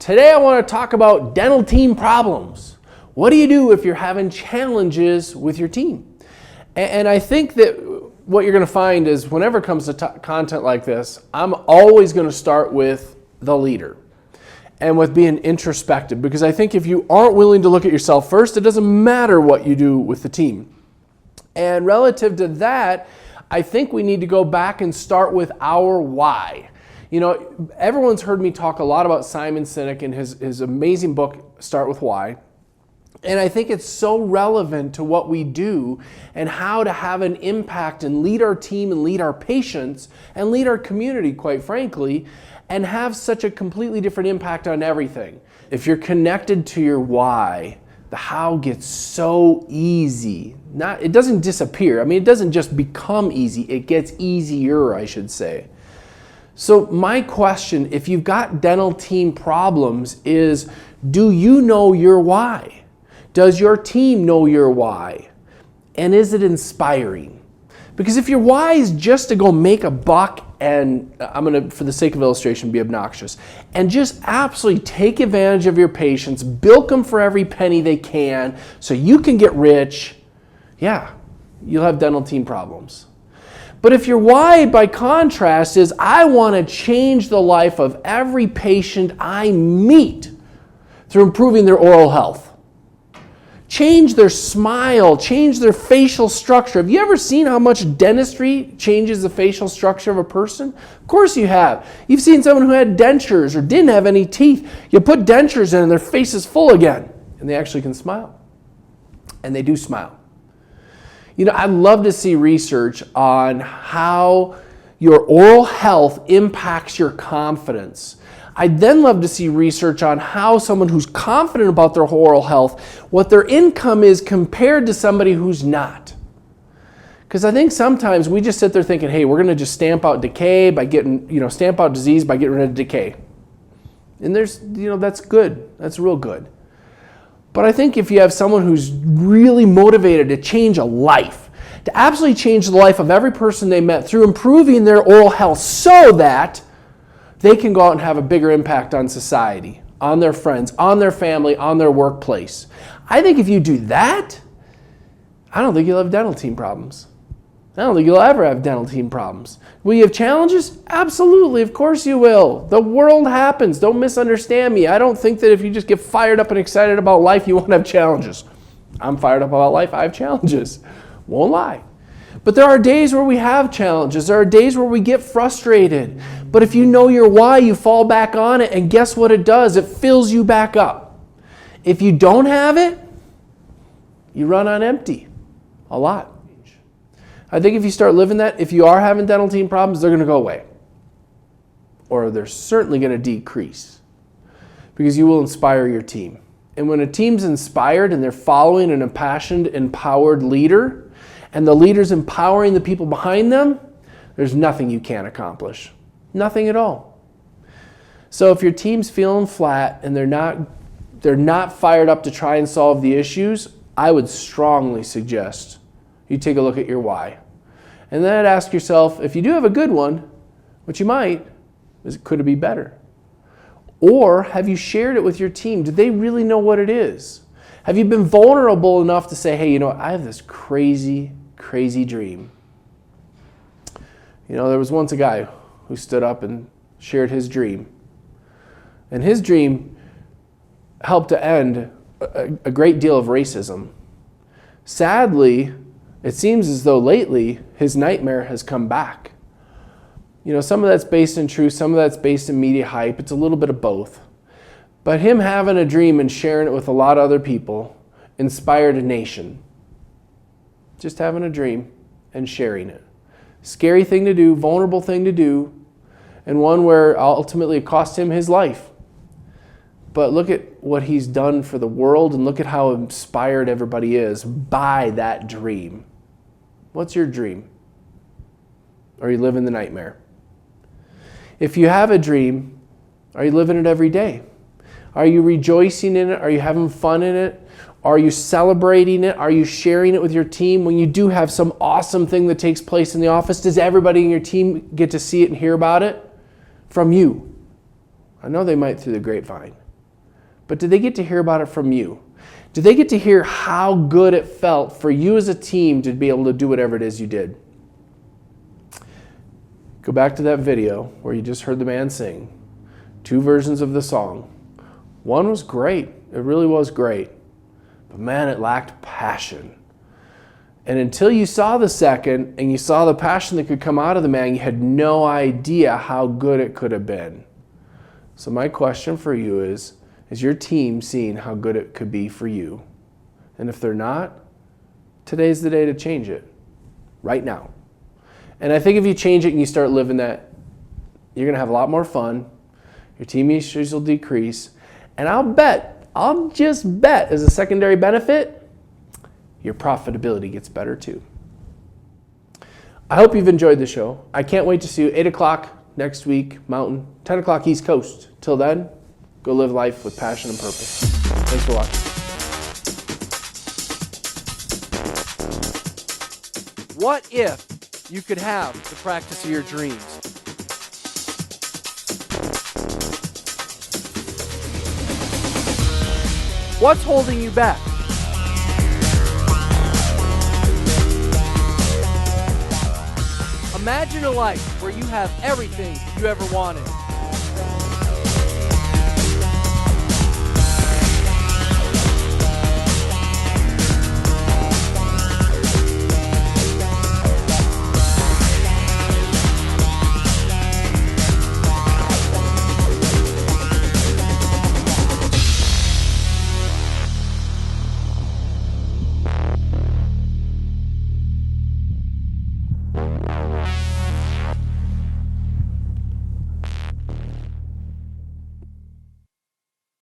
Today I want to talk about dental team problems. What do you do if you're having challenges with your team? And I think that what you're going to find is whenever it comes to content like this, I'm always going to start with the leader and with being introspective, because I think if you aren't willing to look at yourself first, it doesn't matter what you do with the team. And relative to that, I think we need to go back and start with our why. You know, everyone's heard me talk a lot about Simon Sinek and his amazing book, Start With Why. And I think it's so relevant to what we do and how to have an impact and lead our team and lead our patients and lead our community, quite frankly, and have such a completely different impact on everything. If you're connected to your why, the how gets so easy. It doesn't disappear. I mean, it doesn't just become easy. It gets easier, I should say. So my question, if you've got dental team problems, is do you know your why? Does your team know your why? And is it inspiring? Because if your why is just to go make a buck, and I'm going to, for the sake of illustration, be obnoxious, and just absolutely take advantage of your patients, bilk them for every penny they can so you can get rich, yeah, you'll have dental team problems. But if your why, by contrast, is I want to change the life of every patient I meet through improving their oral health, change their smile, change their facial structure. Have you ever seen how much dentistry changes the facial structure of a person? Of course you have. You've seen someone who had dentures or didn't have any teeth. You put dentures in and their face is full again, and they actually can smile. And they do smile. You know, I'd love to see research on how your oral health impacts your confidence. I'd then love to see research on how someone who's confident about their oral health, what their income is compared to somebody who's not. Because I think sometimes we just sit there thinking, hey, we're going to just stamp out decay by getting, stamp out disease by getting rid of decay. And that's good. That's real good. But I think if you have someone who's really motivated to change a life, to absolutely change the life of every person they met through improving their oral health so that they can go out and have a bigger impact on society, on their friends, on their family, on their workplace. I think if you do that, I don't think you'll have dental team problems. I don't think you'll ever have dental team problems. Will you have challenges? Absolutely, of course you will. The world happens. Don't misunderstand me. I don't think that if you just get fired up and excited about life, you won't have challenges. I'm fired up about life. I have challenges. Won't lie. But there are days where we have challenges. There are days where we get frustrated. But if you know your why, you fall back on it, and guess what it does? It fills you back up. If you don't have it, you run on empty a lot. I think if you start living that, if you are having dental team problems, they're going to go away. Or they're certainly going to decrease. Because you will inspire your team. And when a team's inspired and they're following an impassioned, empowered leader, and the leader's empowering the people behind them, there's nothing you can't accomplish. Nothing at all. So if your team's feeling flat and they're not fired up to try and solve the issues, I would strongly suggest you take a look at your why. And then ask yourself, if you do have a good one, which you might, could it be better? Or have you shared it with your team? Do they really know what it is? Have you been vulnerable enough to say, hey, I have this crazy, crazy dream. There was once a guy who stood up and shared his dream. And his dream helped to end a great deal of racism. Sadly, it seems as though lately his nightmare has come back. Some of that's based in truth, some of that's based in media hype. It's a little bit of both. But him having a dream and sharing it with a lot of other people inspired a nation. Just having a dream and sharing it. Scary thing to do, vulnerable thing to do, and one where ultimately it cost him his life. But look at what he's done for the world, and look at how inspired everybody is by that dream. What's your dream? Are you living the nightmare? If you have a dream, are you living it every day? Are you rejoicing in it? Are you having fun in it? Are you celebrating it? Are you sharing it with your team? When you do have some awesome thing that takes place in the office, does everybody in your team get to see it and hear about it from you? I know they might through the grapevine. but did they get to hear about it from you? Did they get to hear how good it felt for you as a team to be able to do whatever it is you did? Go back to that video where you just heard the man sing. 2 versions of the song. One was great. It really was great. But man, it lacked passion. And until you saw the second and you saw the passion that could come out of the man, you had no idea how good it could have been. So my question for you is your team seeing how good it could be for you? And if they're not, today's the day to change it. Right now. And I think if you change it and you start living that, you're going to have a lot more fun. Your team issues will decrease. And I'll just bet as a secondary benefit, your profitability gets better too. I hope you've enjoyed the show. I can't wait to see you 8 o'clock next week, Mountain, 10 o'clock East Coast. Till then, go live life with passion and purpose. Thanks for watching. What if you could have the practice of your dreams? What's holding you back? Imagine a life where you have everything you ever wanted.